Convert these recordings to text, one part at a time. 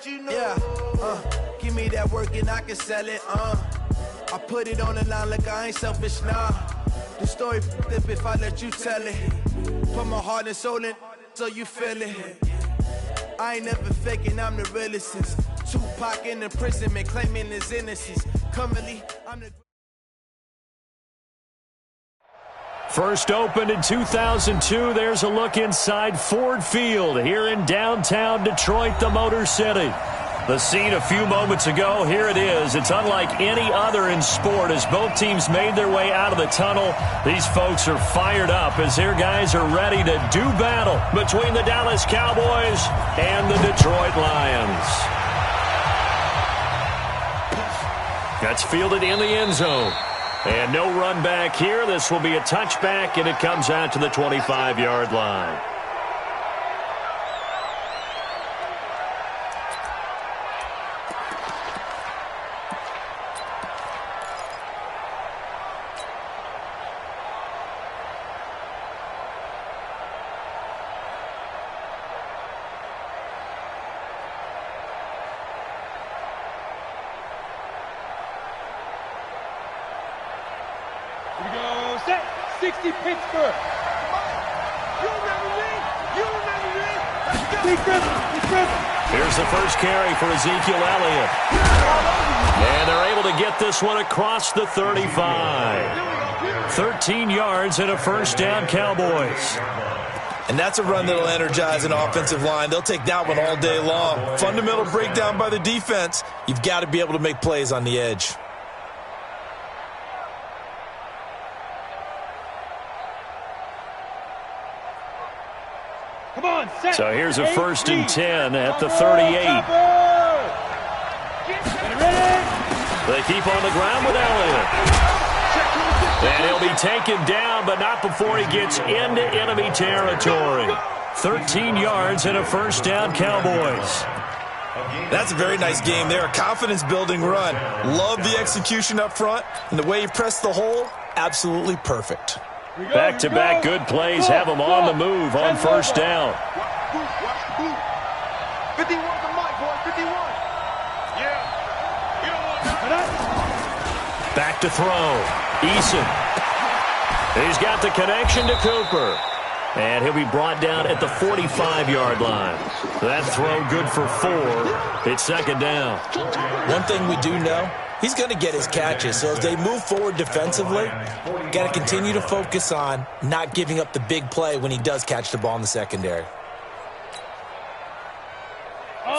Yeah, give me that work and I can sell it, I put it on the line like I ain't selfish, nah. The story flip if I let you tell it. Put my heart and soul in so you feel it. I ain't never faking, I'm the realest since Tupac in imprisonment, claiming his innocence. Currently, I'm the... First opened in 2002, there's a look inside Ford Field here in downtown Detroit, the Motor City. The scene a few moments ago, here it is. It's unlike any other in sport as both teams made their way out of the tunnel. These folks are fired up as their guys are ready to do battle between the Dallas Cowboys and the Detroit Lions. That's fielded in the end zone. And no run back here. This will be a touchback, and it comes out to the 25-yard line. Here we go, set, 60 Pittsburgh. You remember me? You remember me? Let's go. Here's the first carry for Ezekiel Elliott. And they're able to get this one across the 35. 13 yards and a first down, Cowboys. And that's a run that'll energize an offensive line. They'll take that one all day long. Fundamental breakdown by the defense. You've got to be able to make plays on the edge. Come on, set. So here's a first and 10 at the 38. They keep on the ground with Elliott. And he'll be taken down, but not before he gets into enemy territory. 13 yards and a first down, Cowboys. That's a very nice game there. A confidence-building run. Love the execution up front. And the way he pressed the hole, absolutely perfect. Back-to-back good plays have them on the move on first down. 51 to Mike, boy, 51. Yeah. You don't want that. Back to throw. Eason. He's got the connection to Cooper. And he'll be brought down at the 45-yard line. That throw good for 4. It's second down. One thing we do know, he's going to get his catches. So as they move forward defensively, got to continue to focus on not giving up the big play when he does catch the ball in the secondary.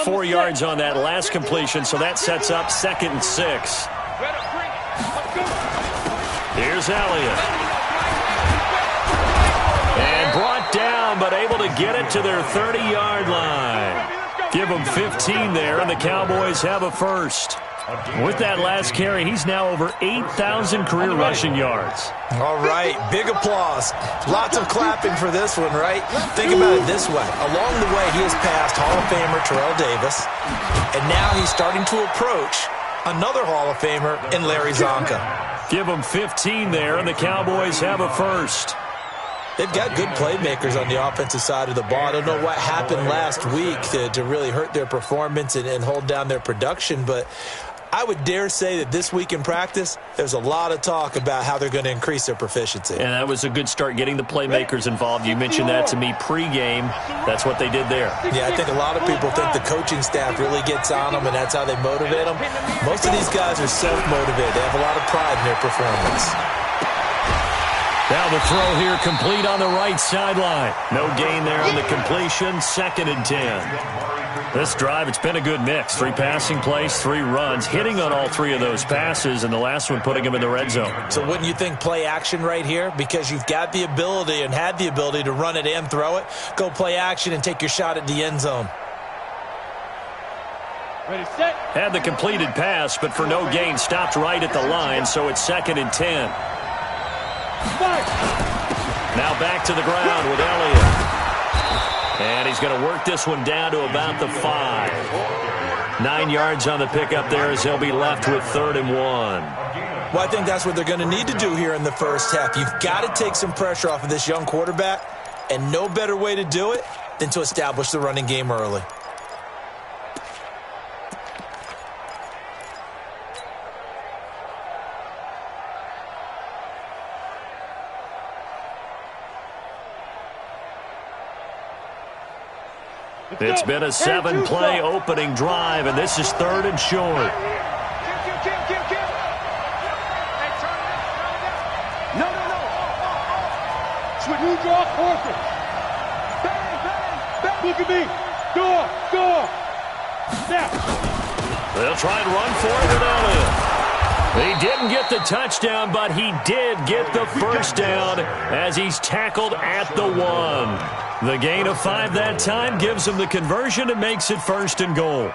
4 yards on that last completion, so that sets up 2nd and 6. Here's Elliott. And brought down, but able to get it to their 30-yard line. Give them 15 there, and the Cowboys have a first. With that last carry, he's now over 8,000 career rushing yards. All right, big applause. Lots of clapping for this one, right? Think about it this way. Along the way, he has passed Hall of Famer Terrell Davis, and now he's starting to approach another Hall of Famer in Larry Zonka. Give them 15 there, and the Cowboys have a first. They've got good playmakers on the offensive side of the ball. I don't know what happened last week to really hurt their performance and hold down their production, but I would dare say that this week in practice, there's a lot of talk about how they're going to increase their proficiency. And that was a good start getting the playmakers involved. You mentioned that to me pregame. That's what they did there. Yeah, I think a lot of people think the coaching staff really gets on them, and that's how they motivate them. Most of these guys are self-motivated. They have a lot of pride in their performance. Now the throw here complete on the right sideline. No gain there on the completion. 2nd and 10. This drive, it's been a good mix. 3 passing plays, 3 runs, hitting on all 3 of those passes, and the last one putting him in the red zone. So wouldn't you think play action right here? Because you've got the ability and had the ability to run it and throw it. Go play action and take your shot at the end zone. Ready, set. Had the completed pass, but for no gain, stopped right at the line, so it's 2nd and 10. Now back to the ground with Elliott. And he's going to work this one down to about the 5. 9 yards on the pickup there as they'll be left with 3rd and 1. Well, I think that's what they're going to need to do here in the first half. You've got to take some pressure off of this young quarterback, and no better way to do it than to establish the running game early. It's been a 7-play opening drive, and this is 3rd and short. No. Switch. You draw quarter. Bang. Look at me. Go. Snap. They'll try and run for it with Elliott. He didn't get the touchdown, but he did get the first down as he's tackled at the 1. The gain of 5 that time gives him the conversion and makes it 1st and goal.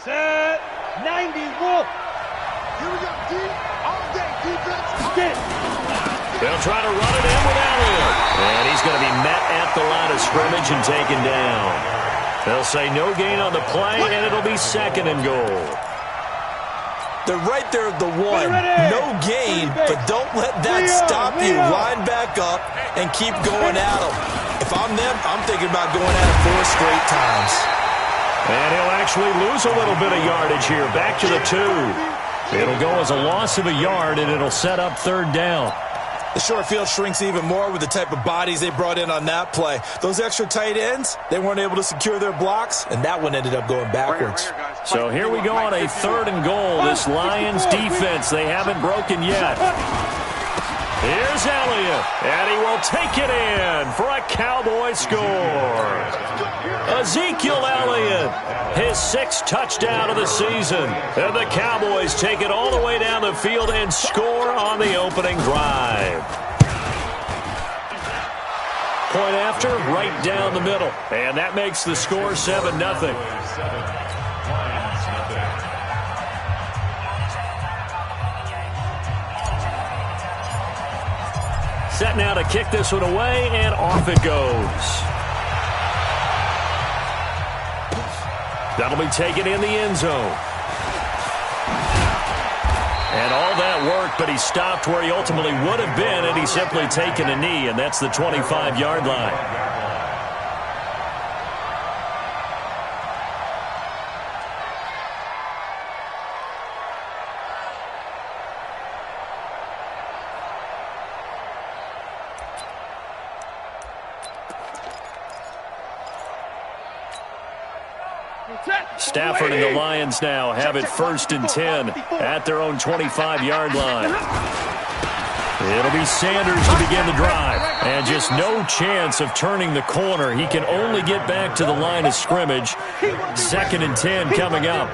Set. 90 wolf. Here we go. Deep. All day. Defense. Get. They'll try to run it in with Elliott. And he's going to be met at the line of scrimmage and taken down. They'll say no gain on the play, and it'll be 2nd and goal. They're right there at the 1. No gain, but don't let that stop you. Line back up and keep going at them. If I'm them, I'm thinking about going at it 4 straight times. And he'll actually lose a little bit of yardage here. Back to the 2. It'll go as a loss of a yard, and it'll set up 3rd down. The short field shrinks even more with the type of bodies they brought in on that play. Those extra tight ends, they weren't able to secure their blocks, and that one ended up going backwards. So here we go on a 3rd and goal. This Lions defense, they haven't broken yet. Here's Elliott, and he will take it in for a Cowboy score. Ezekiel Elliott, his 6th touchdown of the season. And the Cowboys take it all the way down the field and score on the opening drive. Point after, right down the middle. And that makes the score 7-0. Set now to kick this one away, and off it goes. That'll be taken in the end zone. And all that work, but he stopped where he ultimately would have been, and he's simply taken a knee, and that's the 25-yard line. Stafford and the Lions now have it 1st and 10 at their own 25-yard line. It'll be Sanders to begin the drive. And just no chance of turning the corner. He can only get back to the line of scrimmage. 2nd and 10 coming up.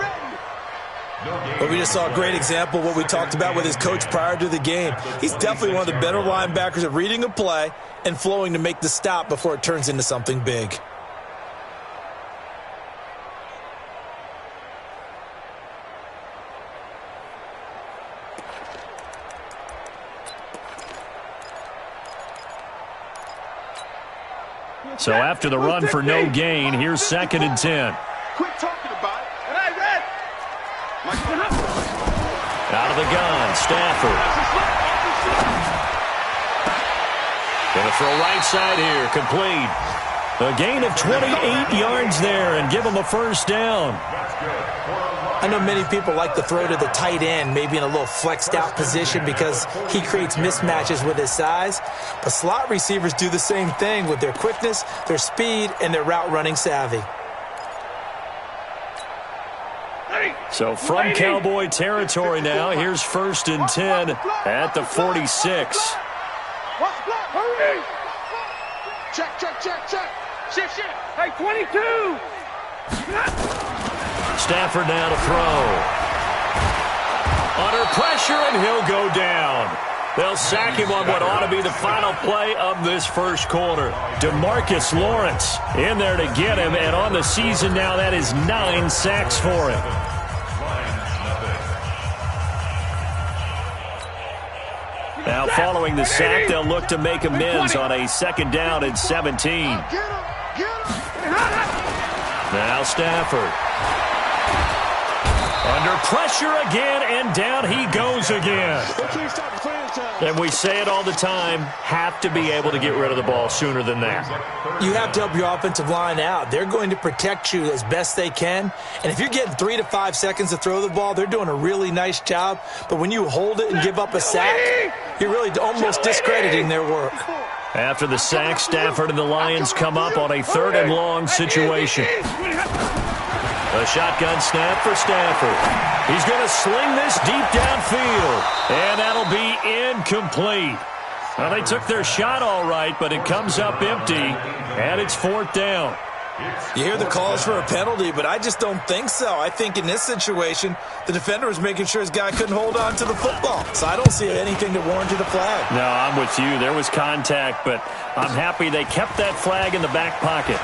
But we just saw a great example of what we talked about with his coach prior to the game. He's definitely one of the better linebackers at reading a play and flowing to make the stop before it turns into something big. So after the run for no gain, here's 2nd and 10. Quit talking about it. And I read. Out of the gun, Stafford. Gonna throw right side here, complete. A gain of 28 yards there and give him a 1st down. I know many people like to throw to the tight end, maybe in a little flexed out position because he creates mismatches with his size. But slot receivers do the same thing with their quickness, their speed, and their route running savvy. So from Cowboy territory now, here's 1st and 10 at the 46. Hurry! Check. Shift. Hey, 22! Stafford now to throw. Under pressure, and he'll go down. They'll sack him on what ought to be the final play of this first quarter. DeMarcus Lawrence in there to get him, and on the season now, that is 9 sacks for him. Now, following the sack, they'll look to make amends on a 2nd down and 17. Now Stafford. Under pressure again, and down he goes again. And we say it all the time, have to be able to get rid of the ball sooner than that. You have to help your offensive line out. They're going to protect you as best they can. And if you're getting 3 to 5 seconds to throw the ball, they're doing a really nice job. But when you hold it and give up a sack, you're really almost discrediting their work. After the sack, Stafford and the Lions come up on a 3rd and long situation. A shotgun snap for Stafford. He's going to sling this deep downfield, and that'll be incomplete. Well, they took their shot all right, but it comes up empty, and it's 4th down. You hear the calls for a penalty, but I just don't think so. I think in this situation, the defender was making sure his guy couldn't hold on to the football. So I don't see anything that warranted a flag. No, I'm with you. There was contact, but I'm happy they kept that flag in the back pocket.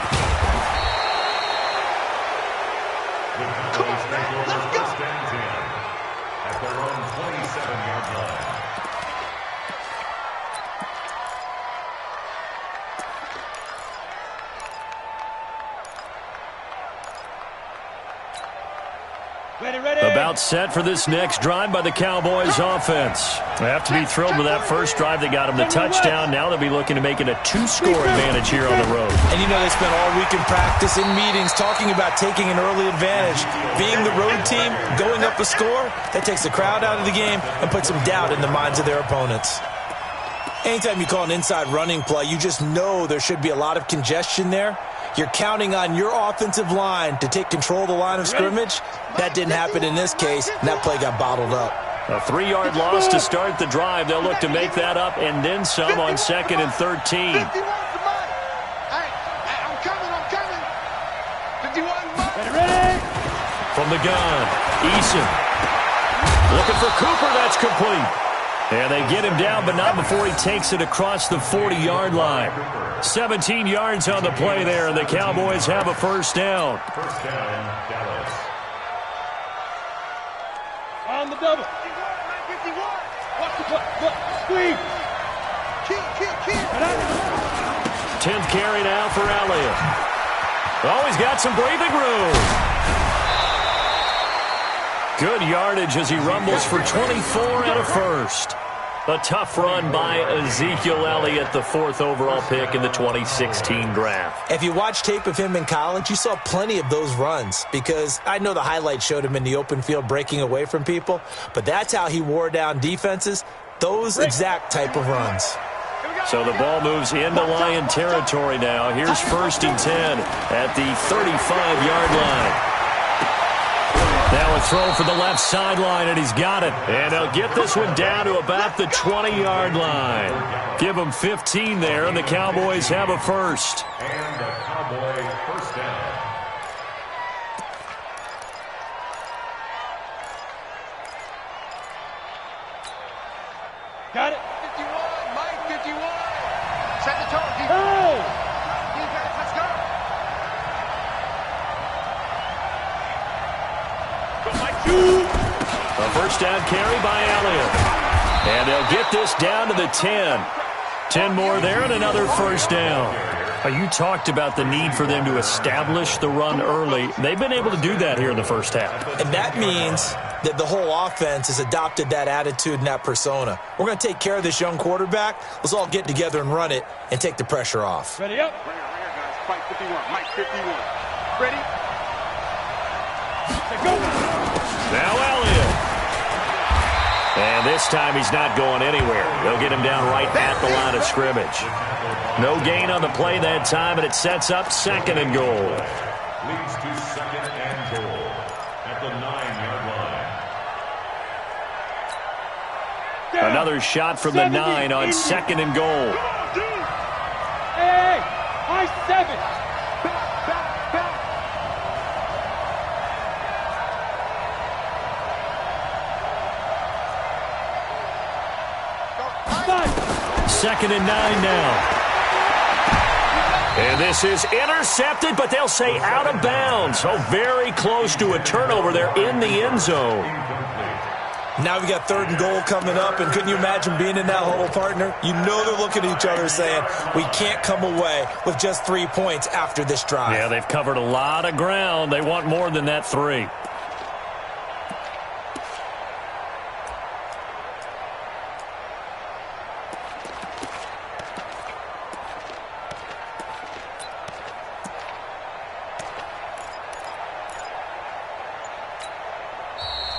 About set for this next drive by the Cowboys offense. They have to be thrilled with that first drive. They got them the touchdown. Now they'll be looking to make it a 2-score advantage here on the road. And you know they spent all week in practice, in meetings, talking about taking an early advantage. Being the road team, going up a score, that takes the crowd out of the game and puts some doubt in the minds of their opponents. Anytime you call an inside running play, you just know there should be a lot of congestion there. You're counting on your offensive line to take control of the line of scrimmage. That didn't happen in this case, and that play got bottled up. A 3-yard loss to start the drive. They'll look to make that up and then some on 2nd and 13. I'm coming. 51. Ready? From the gun, Eason. Looking for Cooper, that's complete. And they get him down, but not before he takes it across the 40-yard line. 17 yards on the play there, and the Cowboys have a first down. First down, Dallas. On the double. 51. Watch the play. Squeeze. Keep. 10th carry now for Elliott. Oh, he's got some breathing room. Good yardage as he rumbles for 24 and a first. A tough run by Ezekiel Elliott, the 4th overall pick in the 2016 draft. If you watch tape of him in college, you saw plenty of those runs because I know the highlights showed him in the open field breaking away from people, but that's how he wore down defenses, those exact type of runs. So the ball moves into Lion territory now. Here's 1st and 10 at the 35-yard line. Now a throw for the left sideline, and he's got it. And he'll get this one down to about the 20-yard line. Give him 15 there, and the Cowboys have a first. And the Cowboys first down. Got it. 51, Mike, 51. Set the tone. Hey! Defense, let's go. A first down carry by Elliott. And they'll get this down to the 10. 10 more there and another first down. You talked about the need for them to establish the run early. They've been able to do that here in the first half. And that means that the whole offense has adopted that attitude and that persona. We're going to take care of this young quarterback. Let's all get together and run it and take the pressure off. Ready up. Right here, guys. Fight 51. Mike, 51. Ready? Go. Now Elliott. And this time he's not going anywhere. They'll get him down right at the line of scrimmage. No gain on the play that time, and it sets up 2nd and goal. Leads to 2nd and goal at the 9-yard line. Another shot from the 9 on 2nd and goal. Hey, high 7. Second and 9 now. And this is intercepted, but they'll say out of bounds. Oh, very close to a turnover there in the end zone. Now we got 3rd and goal coming up, and couldn't you imagine being in that huddle, partner? You know they're looking at each other saying, we can't come away with just 3 points after this drive. Yeah, they've covered a lot of ground. They want more than that 3.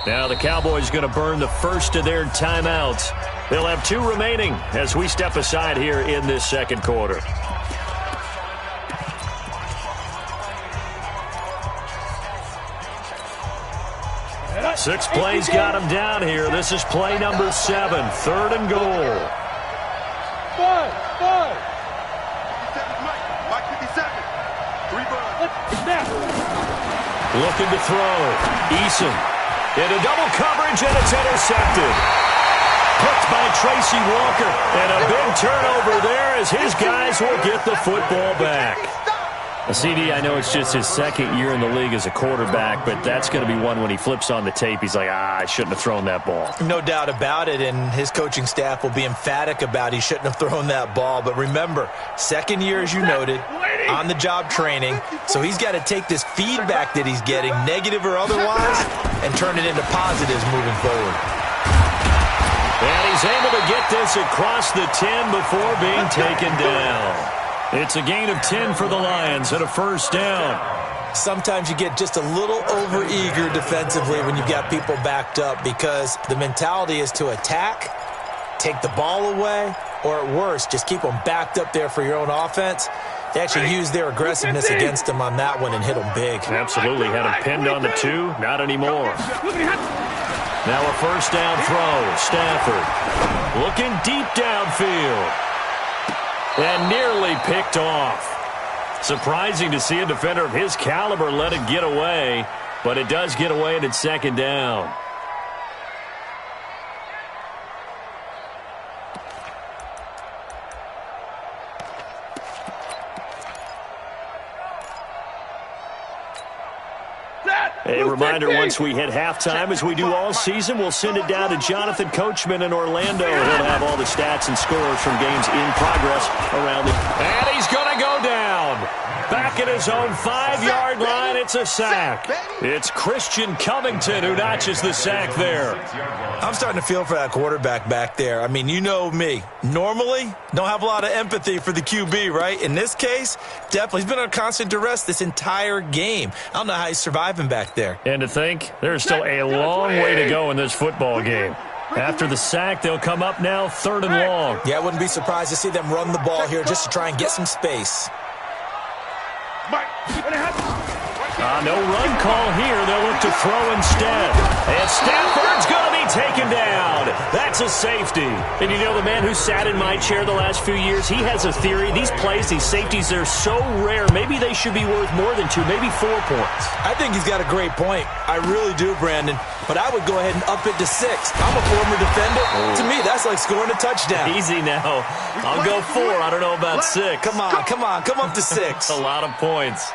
Now the Cowboys going to burn the first of their timeouts. They'll have 2 remaining as we step aside here in this second quarter. Six plays got him down here. This is play number 7, 3rd and goal. 5. Mike 57. 3 bucks. Looking to throw. Eason into double coverage, and it's intercepted. Picked by Tracy Walker. And a big turnover there as his guys will get the football back. CD, I know it's just his second year in the league as a quarterback, but that's going to be one when he flips on the tape. He's like, I shouldn't have thrown that ball. No doubt about it, and his coaching staff will be emphatic about he shouldn't have thrown that ball. But remember, second year, as you noted, on-the-job training, so he's got to take this feedback that he's getting, negative or otherwise, and turn it into positives moving forward. And he's able to get this across the 10 before being taken down. It's a gain of 10 for the Lions and a first down. Sometimes you get just a little over-eager defensively when you've got people backed up because the mentality is to attack, take the ball away, or at worst, just keep them backed up there for your own offense. They actually used their aggressiveness against him on that one and hit him big. Absolutely. Had him pinned on the 2. Not anymore. Now a first down throw. Stafford looking deep downfield. And nearly picked off. Surprising to see a defender of his caliber let it get away, but it does get away and it's second down. A reminder, once we hit halftime, as we do all season, we'll send it down to Jonathan Coachman in Orlando. He'll have all the stats and scores from games in progress around the... And he's going to go down. Back at his own 5-yard line, it's a sack. It's Christian Covington who notches the sack there. I'm starting to feel for that quarterback back there. I mean, you know me. Normally, don't have a lot of empathy for the QB, right? In this case, definitely. He's been under constant duress this entire game. I don't know how he's surviving back there. And to think, there's still a long way to go in this football game. After the sack, they'll come up now 3rd and long. Yeah, I wouldn't be surprised to see them run the ball here just to try and get some space. No run call here. They'll look to throw instead. And Stafford's going to be taken down. That's a safety. And you know, the man who sat in my chair the last few years, he has a theory. These plays, these safeties, they're so rare. Maybe they should be worth more than 2, maybe 4 points. I think he's got a great point. I really do, Brandon. But I would go ahead and up it to 6. I'm a former defender. To me, that's like scoring a touchdown. Easy now. I'll go 4. I don't know about 6. Come on. Come up to 6. A lot of points.